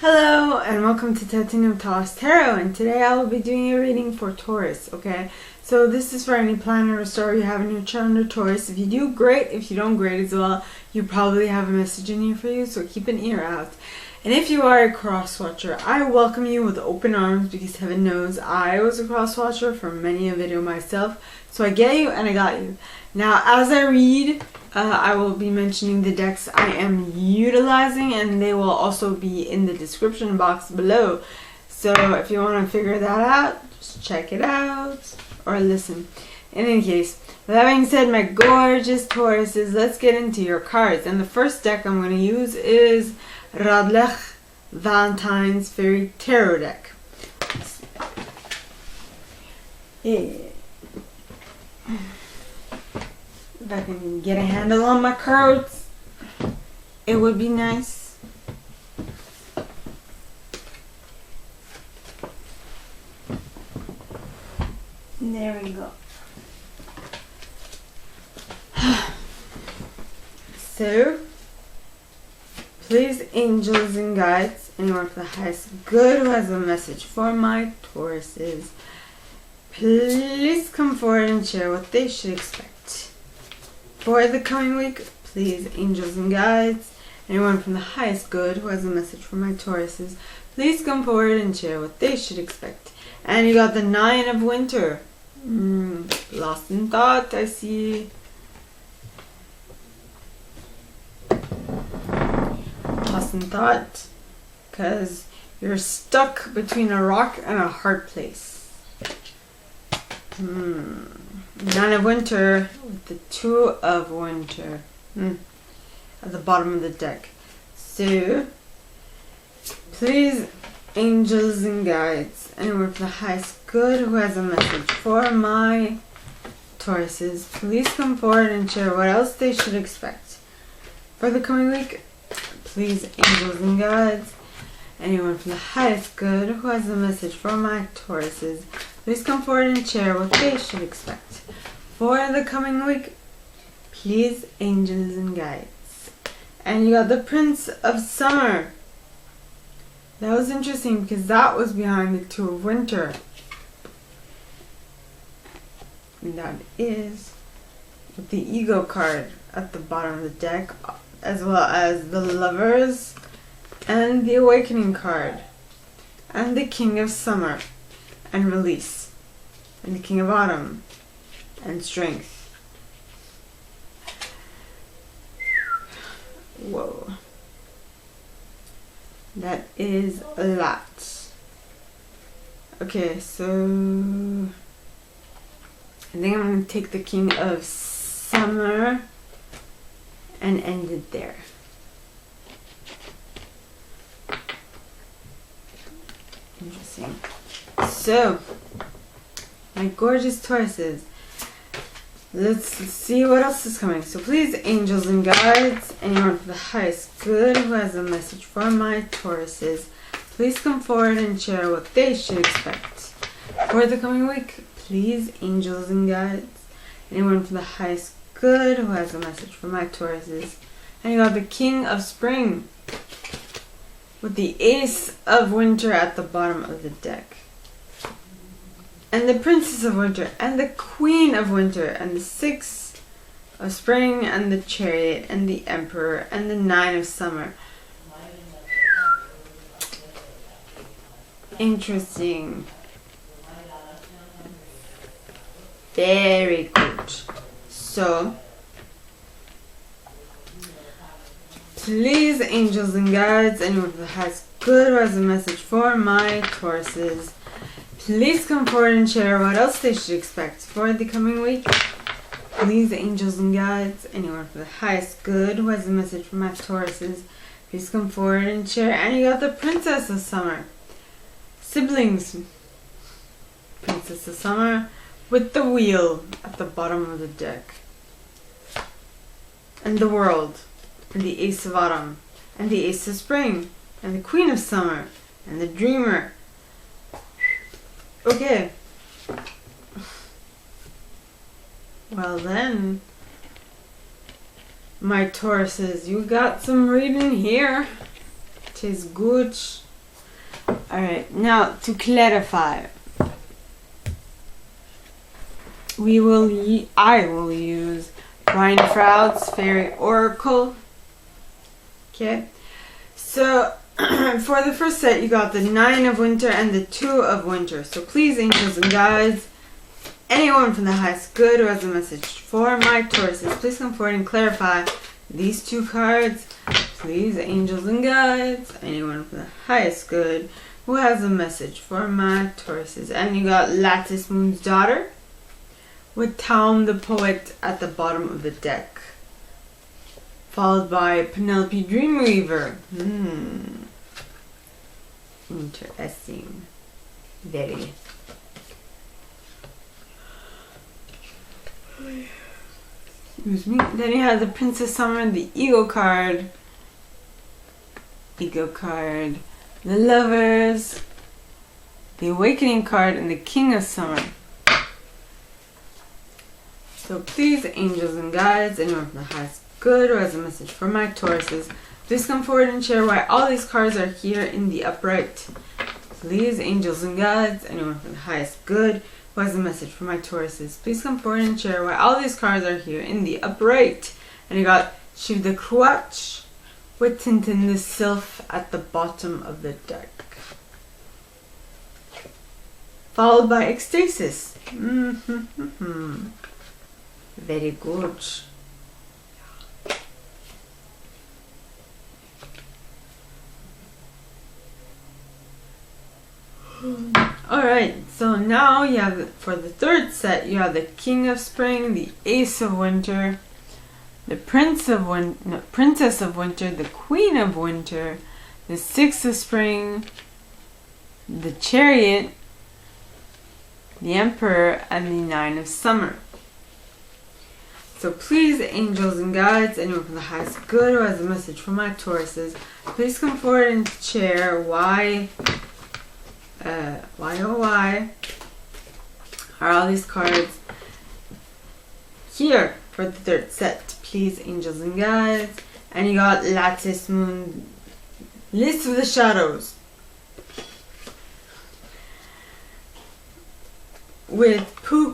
Hello and welcome to Titanium Taurus Tarot, and today I will be doing a reading for Taurus, okay? So this is for any planet or star you have in your chart under Taurus. If you do, great. If you don't, great as well. You probably have a message in here for you, so keep an ear out. And if you are a cross watcher, I welcome you with open arms because heaven knows I was a cross watcher for many a video myself. So I get you and I got you. Now as I read, I will be mentioning the decks I am utilizing, and they will also be in the description box below. So if you want to figure that out, just check it out or listen. In any case, with that being said, my gorgeous Tauruses, let's get into your cards. And the first deck I'm going to use is Radleigh Valentine's Fairy Tarot deck. Yeah. If I can get a handle on my cards, it would be nice. There we go. So, please, angels and guides, anyone for the highest good who has a message for my Tauruses, please come forward and share what they should expect for the coming week. Please, angels and guides, anyone from the highest good who has a message for my Tauruses, please come forward and share what they should expect. And you got the 9 of Winter. Lost in thought, I see. Lost in thought because you're stuck between a rock and a hard place. 9 of Winter with the 2 of Winter at the bottom of the deck. So, please, angels and guides, anyone for the highest good who has a message for my Tauruses, please come forward and share what else they should expect for the coming week. Please, angels and guides, anyone from the highest good who has a message for my Tauruses, please come forward and share what they should expect for the coming week. Please, angels and guides. And you got the Prince of Summer. That was interesting because that was behind the 2 of Winter. And that is with the Ego card at the bottom of the deck, as well as the Lovers and the Awakening card, and the King of Summer and Release, and the King of Autumn and Strength. Whoa. That is a lot. Okay, so I think I'm going to take the King of Summer and end it there. Interesting. So, my gorgeous Tauruses, let's see what else is coming. So please, angels and guides, anyone for the highest good who has a message for my Tauruses, please come forward and share what they should expect for the coming week. Please, angels and guides, anyone for the highest good who has a message for my Tauruses. And you got the King of Spring with the Ace of Winter at the bottom of the deck, and the Princess of Winter, and the Queen of Winter, and the 6 of Spring, and the Chariot, and the Emperor, and the 9 of Summer. Interesting. Very good. So, please, angels and guides, anyone who has good or has a message for my Tauruses, please come forward and share what else they should expect for the coming week. Please, angels and guides, anyone for the highest good who has a message for my Tauruses, please come forward and share. And you got the Princess of Summer. Siblings. Princess of Summer with the Wheel at the bottom of the deck, and the World, and the Ace of Autumn, and the Ace of Spring, and the Queen of Summer, and the Dreamer. Okay. Well then, my Tauruses, you got some reading here. Tis good. Alright, now to clarify, I will use Brian Froud's Fairy Oracle. Okay, so for the first set you got the 9 of Winter and the 2 of Winter. So please, angels and guides, anyone from the highest good who has a message for my Tauruses, please come forward and clarify these 2 cards. Please, angels and guides, anyone from the highest good who has a message for my Tauruses. And you got Lattice Moon's Daughter with Taum the Poet at the bottom of the deck, followed by Penelope Dreamweaver. Interesting. Very. Excuse me. Then you have the Princess Summer, the Ego card, the Lovers, the Awakening card, and the King of Summer. So please, angels and guides, anyone from the highest good who has a message for my Tauruses, please come forward and share why all these cards are here in the upright. Please, angels and guides, anyone from the highest good who has a message for my Tauruses, please come forward and share why all these cards are here in the upright. And you got Shiv the Cruach with Tintin the Sylph at the bottom of the deck, followed by Ecstasis. Very good. Alright, so now you have, for the third set, you have the King of Spring, the Ace of Winter, the Princess of Winter, the Queen of Winter, the Six of Spring, the Chariot, the Emperor, and the 9 of Summer. So please, angels and guides, anyone from the highest good who has a message for my Tauruses, please come forward and share why are all these cards here for the third set. Please, angels and guides. And you got Lattice Moon, List of the Shadows, with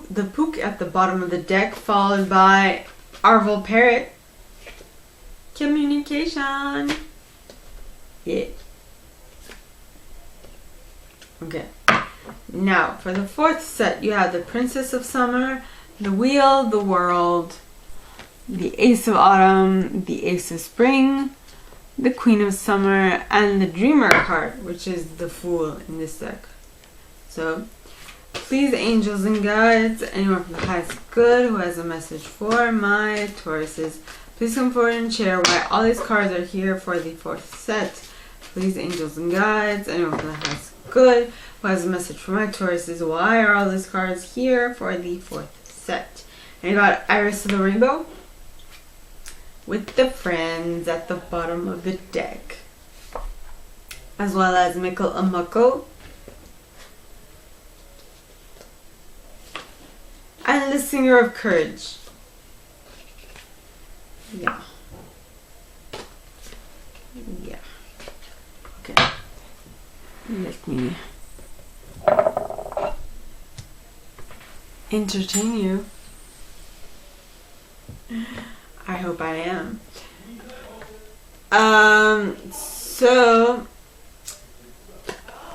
the Pook at the bottom of the deck, followed by Arval Parrot, Communication. Yeah. Okay. Now, for the fourth set, you have the Princess of Summer, the Wheel, the World, the Ace of Autumn, the Ace of Spring, the Queen of Summer, and the Dreamer card, which is the Fool in this deck. So, please, angels and guides, anyone from the highest good who has a message for my Tauruses, please come forward and share why all these cards are here for the fourth set. Please, angels and guides, anyone from the highest good who has a message for my Tauruses, why are all these cards here for the fourth set? And you got Iris of the Rainbow with the Friends at the bottom of the deck, as well as Mikkel Amako and the Singer of Courage. Yeah. Okay. Let me entertain you. I hope I am. So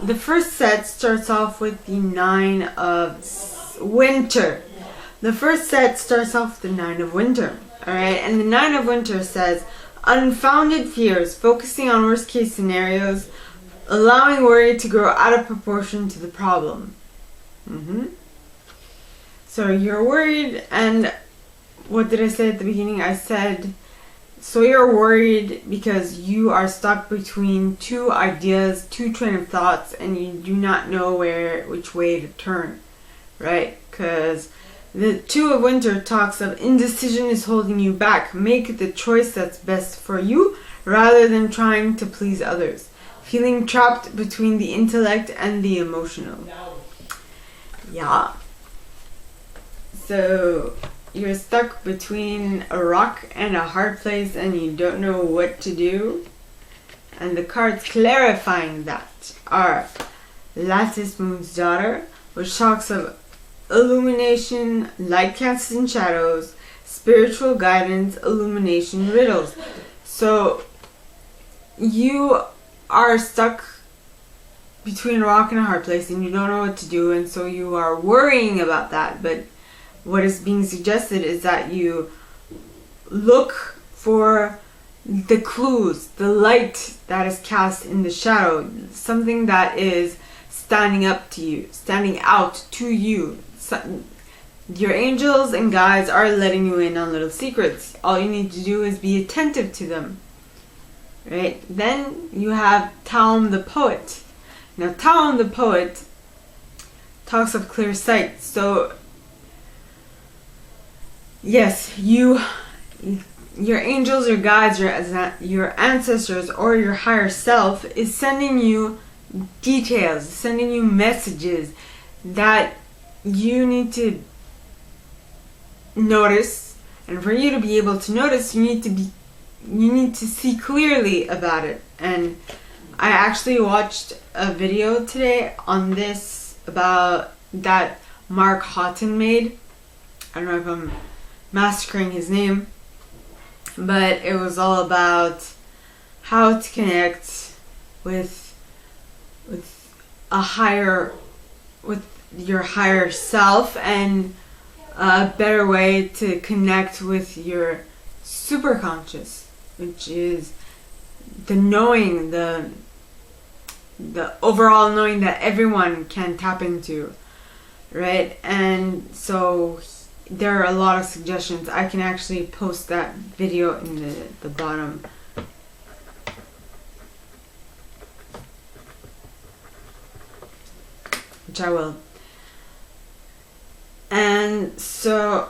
the first set starts off with the 9 of Winter. The first set starts off with the 9 of Winter. Alright, and the 9 of Winter says, unfounded fears, focusing on worst case scenarios, allowing worry to grow out of proportion to the problem. So you're worried, and what did I say at the beginning? I said, so you're worried because you are stuck between 2 ideas, 2 train of thoughts, and you do not know which way to turn, right? Because the 2 of Winter talks of indecision is holding you back. Make the choice that's best for you rather than trying to please others. Feeling trapped between the intellect and the emotional. Yeah. So you're stuck between a rock and a hard place and you don't know what to do. And the cards clarifying that are Lattice Moon's Daughter, which talks of illumination, light casts in shadows, spiritual guidance, illumination, riddles. So you are stuck between a rock and a hard place and you don't know what to do, and so you are worrying about that. But what is being suggested is that you look for the clues, the light that is cast in the shadow, something that is standing up to you, standing out to you. Your angels and guides are letting you in on little secrets. All you need to do is be attentive to them. Right? Then you have Taum the poet. Now Taum the poet talks of clear sight. So yes, your angels, your guides, your ancestors, or your higher self is sending you details, sending you messages that you need to notice. And for you to be able to notice, you need to see clearly about it. And I actually watched a video today on this about that Mark Houghton made. I don't know if I'm massacring his name, but it was all about how to connect with your higher self, and a better way to connect with your superconscious, which is the knowing, the overall knowing that everyone can tap into, right? And so there are a lot of suggestions. I can actually post that video in the bottom. Which I will. And so,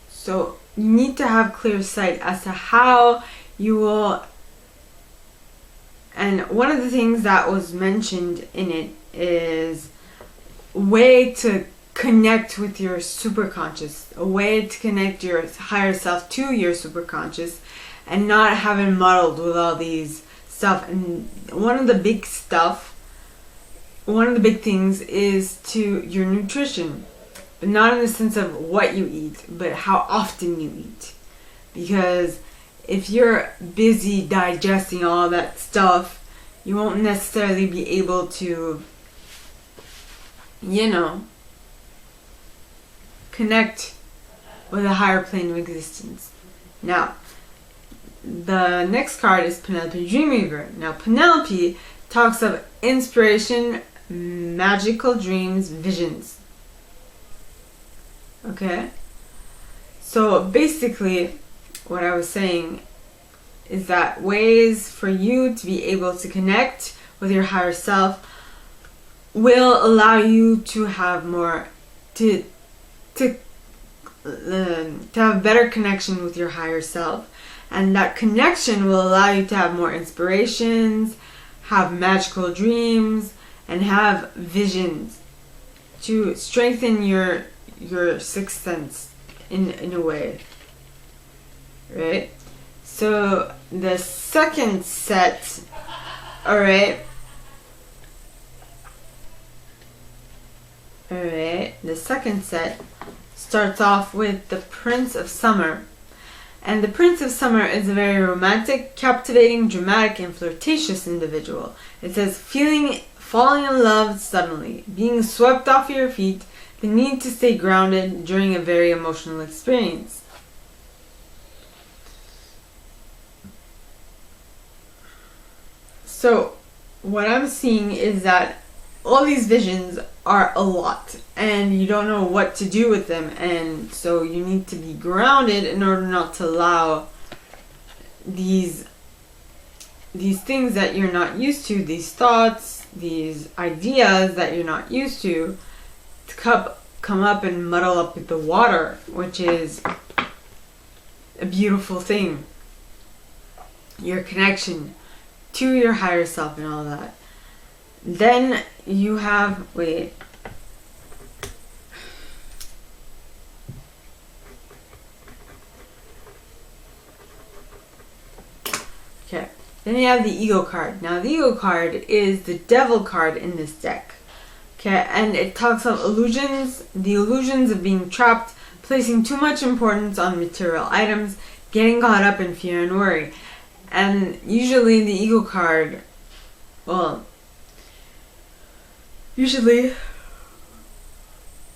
so you need to have clear sight as to how you will. And one of the things that was mentioned in it is a way to connect with your superconscious, a way to connect your higher self to your superconscious, and not have it muddled with all these stuff. And one of the big things is to your nutrition, but not in the sense of what you eat, but how often you eat. Because if you're busy digesting all that stuff, you won't necessarily be able to, connect with a higher plane of existence. Now, the next card is Penelope Dreamweaver. Now, Penelope talks of inspiration, magical dreams, visions. Okay? So basically, what I was saying is that ways for you to be able to connect with your higher self will allow you to have more, to have better connection with your higher self. And that connection will allow you to have more inspirations, have magical dreams, and have visions, to strengthen your sixth sense in a way, right? So the second set, the second set starts off with the Prince of Summer. And the Prince of Summer is a very romantic, captivating, dramatic, and flirtatious individual. It says falling in love suddenly, being swept off your feet, the need to stay grounded during a very emotional experience. So what I'm seeing is that all these visions are a lot, and you don't know what to do with them, and so you need to be grounded in order not to allow these things that you're not used to, these thoughts, these ideas that you're not used to come up and muddle up with the water, which is a beautiful thing. Your connection to your higher self and all that. Then you have, okay. Then you have the ego card. Now the ego card is the devil card in this deck. Okay, and it talks of illusions, the illusions of being trapped, placing too much importance on material items, getting caught up in fear and worry. And usually the ego card, well, usually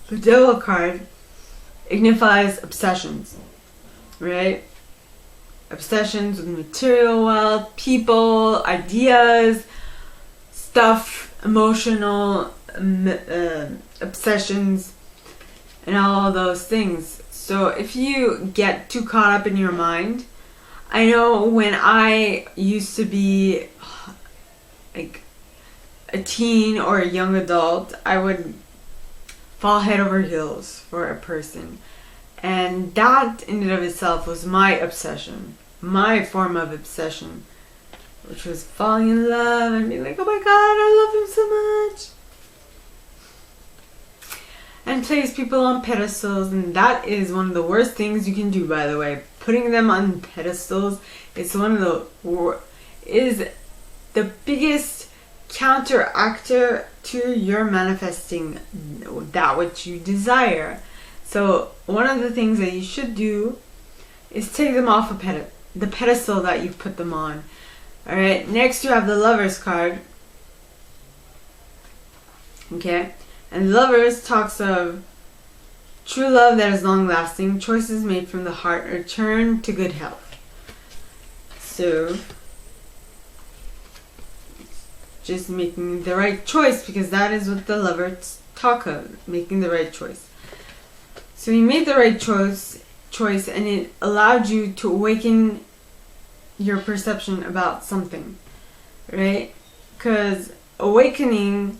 the devil card signifies obsessions, right? Obsessions with material wealth, people, ideas, stuff, emotional obsessions, and all those things. So if you get too caught up in your mind, I know when I used to be like a teen or a young adult, I would fall head over heels for a person. And that in and of itself was my obsession, my form of obsession, which was falling in love and being like, oh my God, I love him so much. And place people on pedestals, and that is one of the worst things you can do, by the way. Putting them on pedestals is one of the biggest counteractor to your manifesting that which you desire. So one of the things that you should do is take them off the pedestal that you've put them on. Alright, next you have the Lovers card. Okay, and Lovers talks of true love that is long lasting, choices made from the heart, return to good health. So just making the right choice, because that is what the Lovers talk of, making the right choice. So you made the right choice and it allowed you to awaken your perception about something, right? Because awakening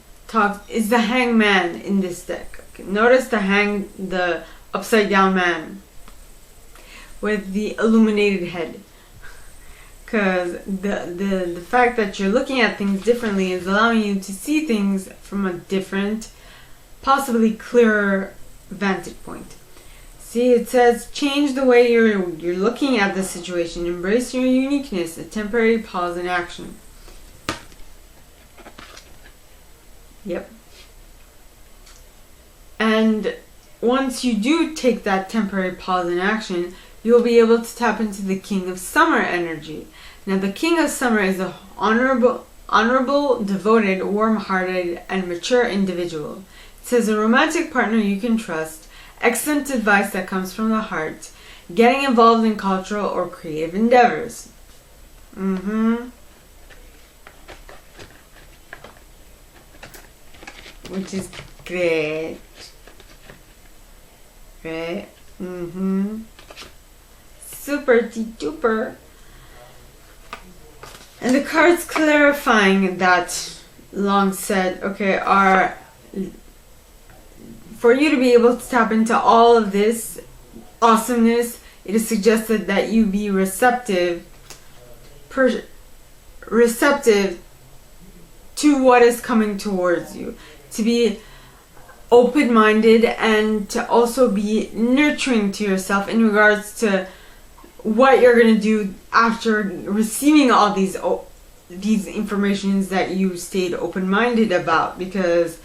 is the hangman in this deck. Okay, notice the upside down man with the illuminated head. Because the fact that you're looking at things differently is allowing you to see things from a different, possibly clearer vantage point. See, it says change the way you're looking at the situation, embrace your uniqueness, a temporary pause in action. Yep. And once you do take that temporary pause in action, you'll be able to tap into the King of Summer energy. Now the King of Summer is a honorable, devoted, warm-hearted, and mature individual. It says a romantic partner you can trust, excellent advice that comes from the heart, getting involved in cultural or creative endeavors. Which is great. Right? Super duper. And the cards clarifying that long set, okay, are for you to be able to tap into all of this awesomeness. It is suggested that you be receptive to what is coming towards you, to be open-minded, and to also be nurturing to yourself in regards to what you're going to do after receiving all these informations that you stayed open-minded about. Because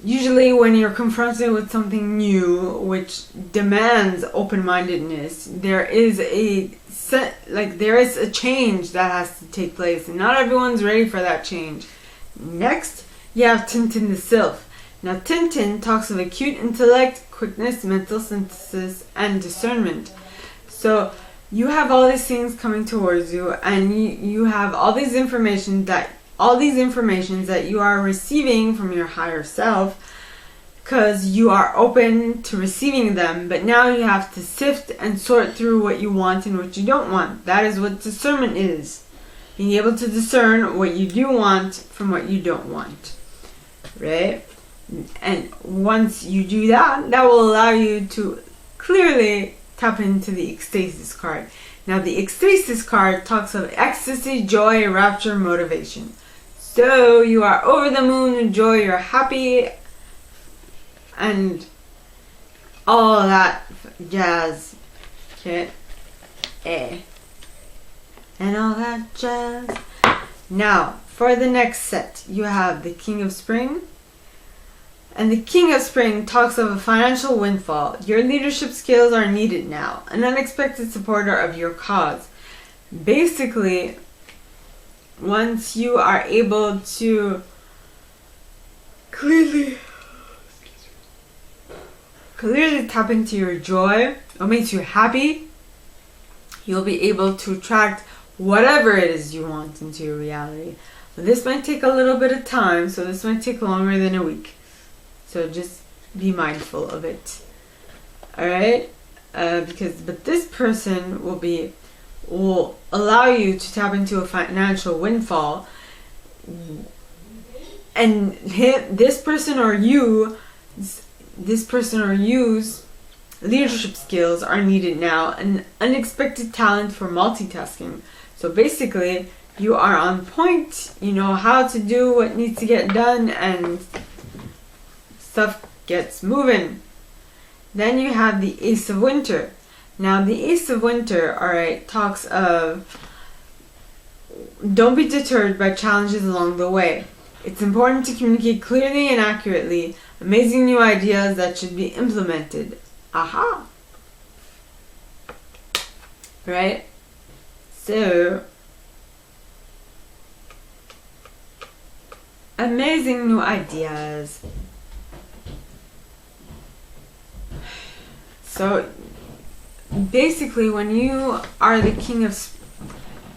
usually when you're confronted with something new which demands open-mindedness, there is a change that has to take place, and not everyone's ready for that change. Next, you have Tintin the Sylph. Now Tintin talks of acute intellect, quickness, mental synthesis, and discernment. So you have all these things coming towards you, and you have all these informations that you are receiving from your higher self, because you are open to receiving them. But now you have to sift and sort through what you want and what you don't want. That is what discernment is. Being able to discern what you do want from what you don't want. Right? And once you do that, that will allow you to clearly tap into the Ecstasis card. Now the Ecstasis card talks of ecstasy, joy, rapture, motivation. So you are over the moon with joy, you're happy, and all that jazz. Okay. and all that jazz. Now, for the next set, you have the King of Spring. And the King of Spring talks of a financial windfall. Your leadership skills are needed now. An unexpected supporter of your cause. Basically, once you are able to clearly tap into your joy, what makes you happy, you'll be able to attract whatever it is you want into your reality. But this might take a little bit of time, so this might take longer than a week. So just be mindful of it. Alright? But this person will allow you to tap into a financial windfall, and this person or you's leadership skills are needed now. An unexpected talent for multitasking. So basically, you are on point. You know how to do what needs to get done, and stuff gets moving. Then you have the Ace of Winter. Now the Ace of Winter, alright, talks of don't be deterred by challenges along the way. It's important to communicate clearly and accurately. Amazing new ideas that should be implemented. Aha! Right? So, amazing new ideas. So, basically, when you are the King of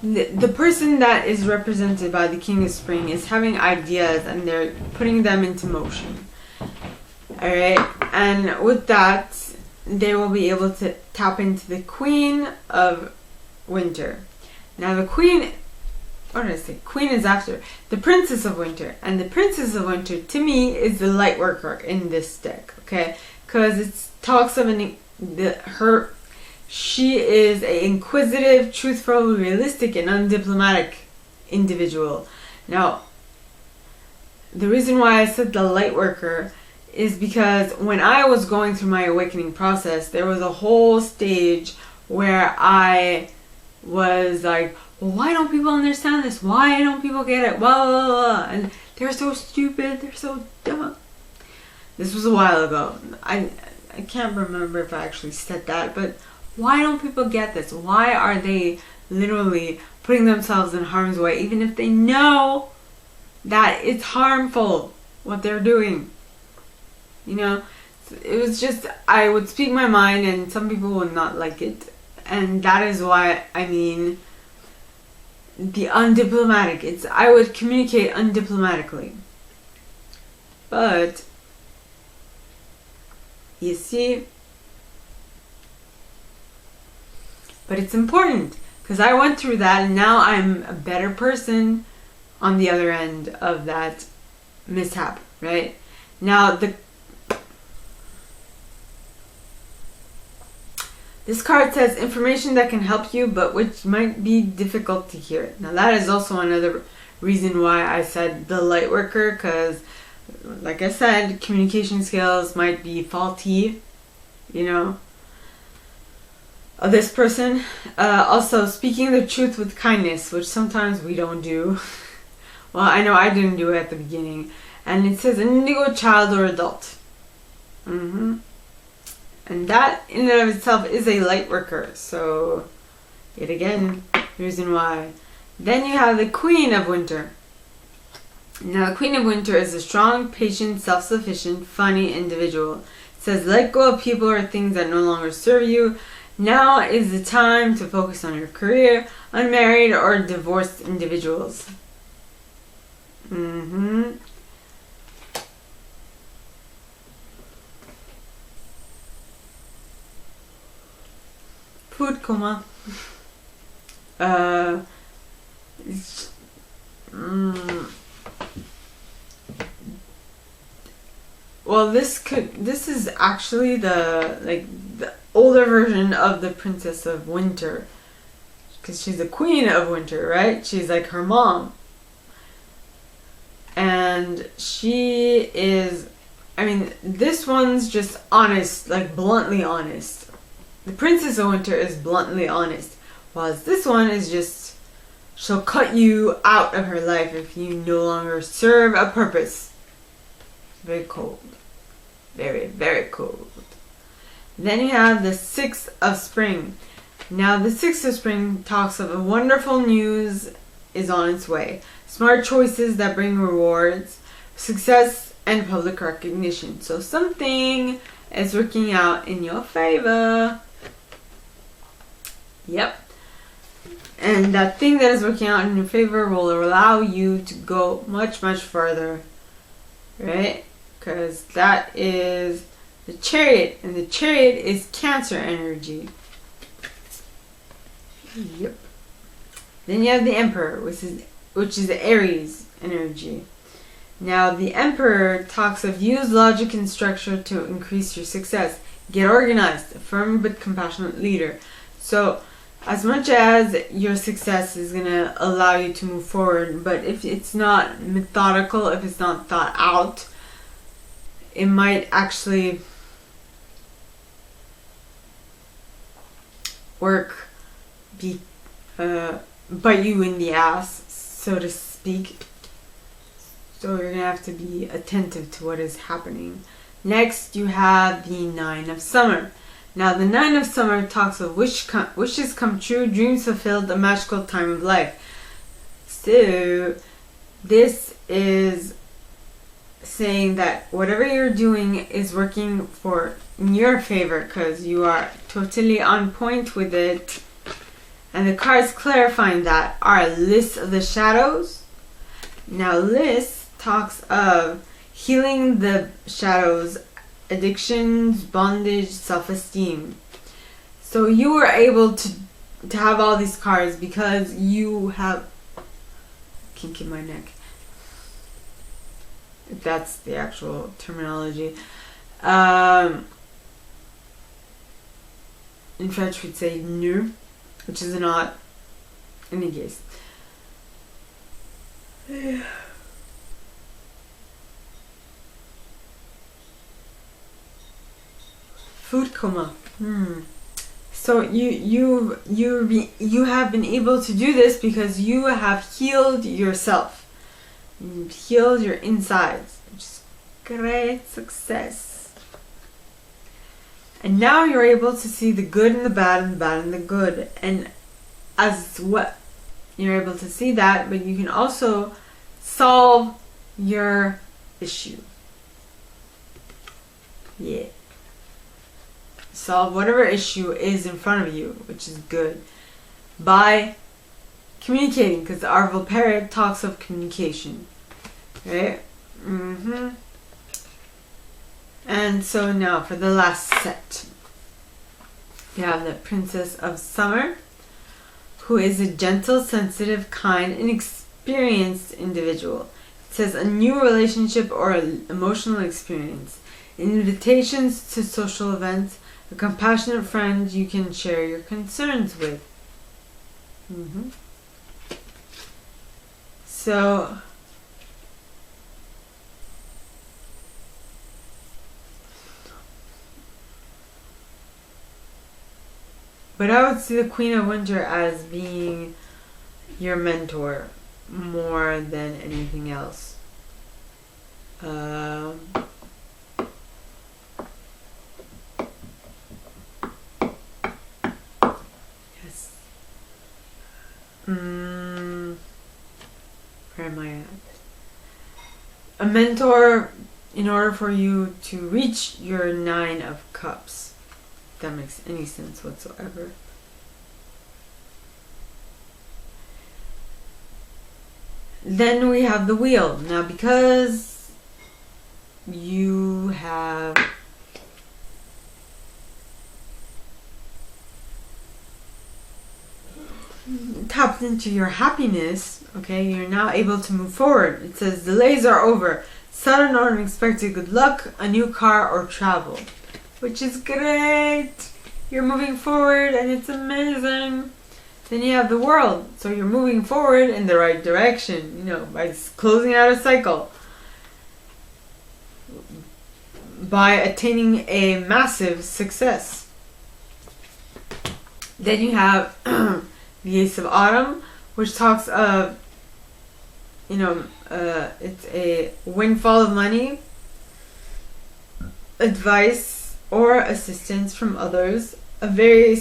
the person that is represented by the King of Spring is having ideas and they're putting them into motion. Alright? And with that, they will be able to tap into the Queen of Winter. Now the Queen, what did I say? Queen is after. The Princess of Winter. And the Princess of Winter, to me, is the light worker in this deck. Okay? Because it talks of she is an inquisitive, truthful, realistic, and undiplomatic individual. Now, the reason why I said the light worker is because when I was going through my awakening process, there was a whole stage where I was like, well, why don't people understand this? Why don't people get it? Blah, blah, blah. And they're so stupid. They're so dumb. This was a while ago. I can't remember if I actually said that, but why don't people get this? Why are they literally putting themselves in harm's way, even if they know that it's harmful, what they're doing? You know, it was just, I would speak my mind and some people would not like it. And that is why, I mean, the undiplomatic. I would communicate undiplomatically. But, you see, but it's important because I went through that and now I'm a better person on the other end of that mishap, right? Now, this card says information that can help you, but which might be difficult to hear. Now, that is also another reason why I said the light worker, because, like I said, communication skills might be faulty, you know, of this person. Also, speaking the truth with kindness, which sometimes we don't do. Well, I know I didn't do it at the beginning. And it says an indigo child or adult. And that in and of itself is a light worker. So, yet again, reason why. Then you have the Queen of Winter. Now, the Queen of Winter is a strong, patient, self-sufficient, funny individual. It says, let go of people or things that no longer serve you. Now is the time to focus on your career, unmarried or divorced individuals. Food coma. Well, this is actually the older version of the Princess of Winter, because she's the Queen of Winter, right? She's like her mom, and she is, I mean, this one's just honest, like bluntly honest. The Princess of Winter is bluntly honest, whilst this one is just She'll cut you out of her life if you no longer serve a purpose. Very cold. Very, very cold. Then you have the 6th of Spring. Now the 6th of Spring talks of a wonderful news is on its way. Smart choices that bring rewards, success, and public recognition. So something is working out in your favor. Yep. And that thing that is working out in your favor will allow you to go much, much further. Right? Because that is the Chariot. And the Chariot is Cancer energy. Yep. Then you have the Emperor, which is the Aries energy. Now the Emperor talks of use logic and structure to increase your success. Get organized, a firm but compassionate leader. So as much as your success is going to allow you to move forward, but if it's not methodical, if it's not thought out, it might actually bite you in the ass, so to speak. So you're going to have to be attentive to what is happening. Next, you have the 9 of Summer. Now, the 9 of Summer talks of wishes come true, dreams fulfilled, a magical time of life. So, this is saying that whatever you're doing is working in your favor because you are totally on point with it. And the cards clarifying that are List of the Shadows. Now, List talks of healing the shadows, addictions, bondage, self-esteem. So you were able to have all these cards because you have kink in my neck. If that's the actual terminology. In French we'd say nœud, which is not any case. Food coma. So you have been able to do this because you have healed yourself. You've healed your insides, which is great success. And now you're able to see the good and the bad and the bad and the good. And as what you're able to see that, but you can also solve your issue. Yeah. Solve whatever issue is in front of you, which is good, by communicating, because the Arval Parrot talks of communication, right? And so now for the last set, you have the Princess of Summer, who is a gentle, sensitive, kind, and experienced individual. It says a new relationship or emotional experience, invitations to social events, a compassionate friend you can share your concerns with. So, but I would see the Queen of Winter as being your mentor more than anything else. Where am I at? A mentor in order for you to reach your 9 of Cups. If that makes any sense whatsoever. Then we have the Wheel. Now because you have tapped into your happiness, okay, you're now able to move forward. It says delays are over, sudden or unexpected good luck, a new car or travel, which is great. You're moving forward and it's amazing. Then you have the World, so you're moving forward in the right direction, you know, by closing out a cycle, by attaining a massive success. Then you have the Ace of Autumn, which talks of, it's a windfall of money, advice or assistance from others, a very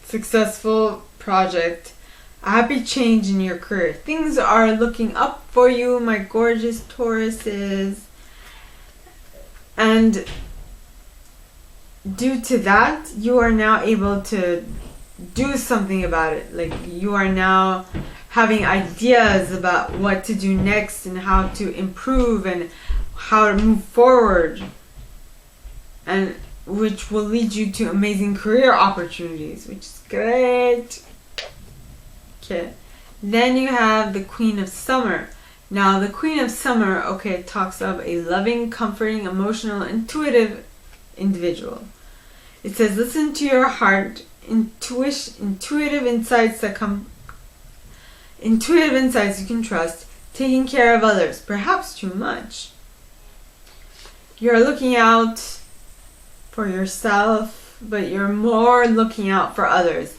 successful project, a happy change in your career. Things are looking up for you, my gorgeous Tauruses. And due to that, you are now able to do something about it. Like, you are now having ideas about what to do next and how to improve and how to move forward, and which will lead you to amazing career opportunities, which is great. Okay, then you have the Queen of Summer. Now the Queen of Summer, talks of a loving, comforting, emotional, intuitive individual. It says, listen to your heart, intuitive insights you can trust, taking care of others, perhaps too much. You're looking out for yourself, but you're more looking out for others.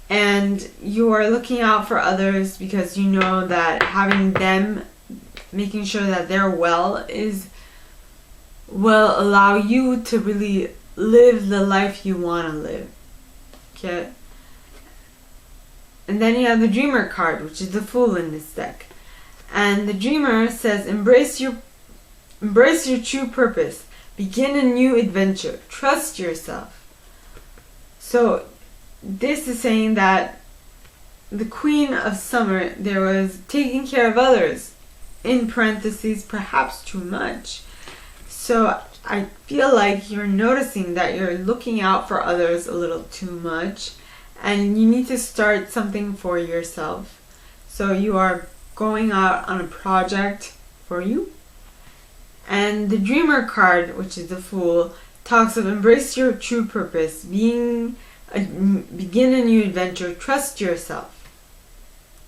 And you are looking out for others because you know that having them, making sure that they're well, will allow you to really live the life you want to live. Okay? And then you have the Dreamer card, which is the Fool in this deck. And the Dreamer says, embrace your true purpose. Begin a new adventure. Trust yourself. So this is saying that the Queen of Summer, there was taking care of others, in parentheses, perhaps too much. So I feel like you're noticing that you're looking out for others a little too much, and you need to start something for yourself. So you are going out on a project for you. And the Dreamer card, which is the Fool, talks of embrace your true purpose, begin a new adventure, trust yourself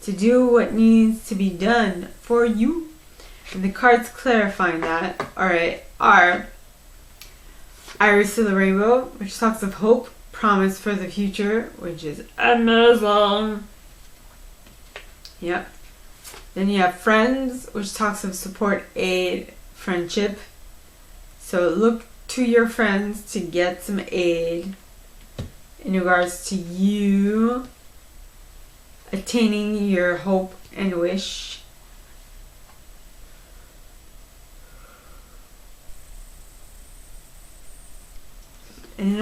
to do what needs to be done for you. And the cards clarifying that, are Iris of the Rainbow, which talks of hope, promise for the future, which is amazing. Yep. Then you have Friends, which talks of support, aid, friendship. So look to your friends to get some aid in regards to you attaining your hope and wish. And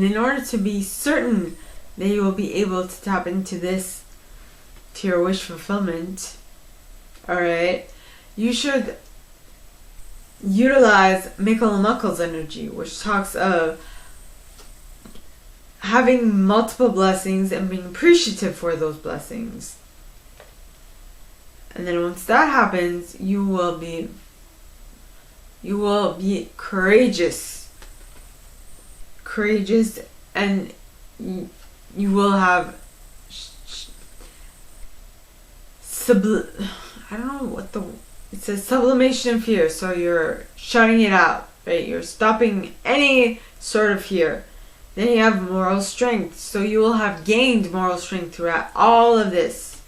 in order to be certain that you will be able to tap into this, to your wish fulfillment, you should utilize Michael's energy, which talks of having multiple blessings and being appreciative for those blessings. And then once that happens, you will be courageous, and you will have it says sublimation of fear. So you're shutting it out, right? You're stopping any sort of fear. Then you have moral strength. So you will have gained moral strength throughout all of this,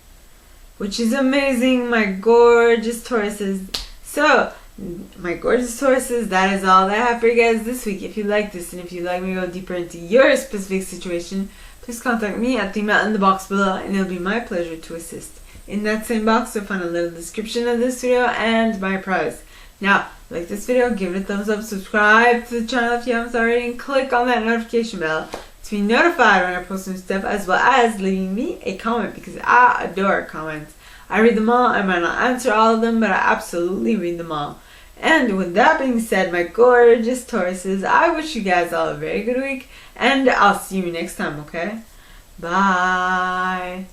which is amazing, my gorgeous Tauruses. So, my gorgeous Tauruses, that is all that I have for you guys this week. If you like this, and if you'd like me to go deeper into your specific situation, please contact me at the email in the box below, and it'll be my pleasure to assist. In that same box, you'll find a little description of this video and my prize. Now, like this video, give it a thumbs up, subscribe to the channel if you haven't already, and click on that notification bell to be notified when I post new stuff, as well as leaving me a comment, because I adore comments. I read them all. I might not answer all of them, but I absolutely read them all. And with that being said, my gorgeous Tauruses, I wish you guys all a very good week, and I'll see you next time, okay? Bye!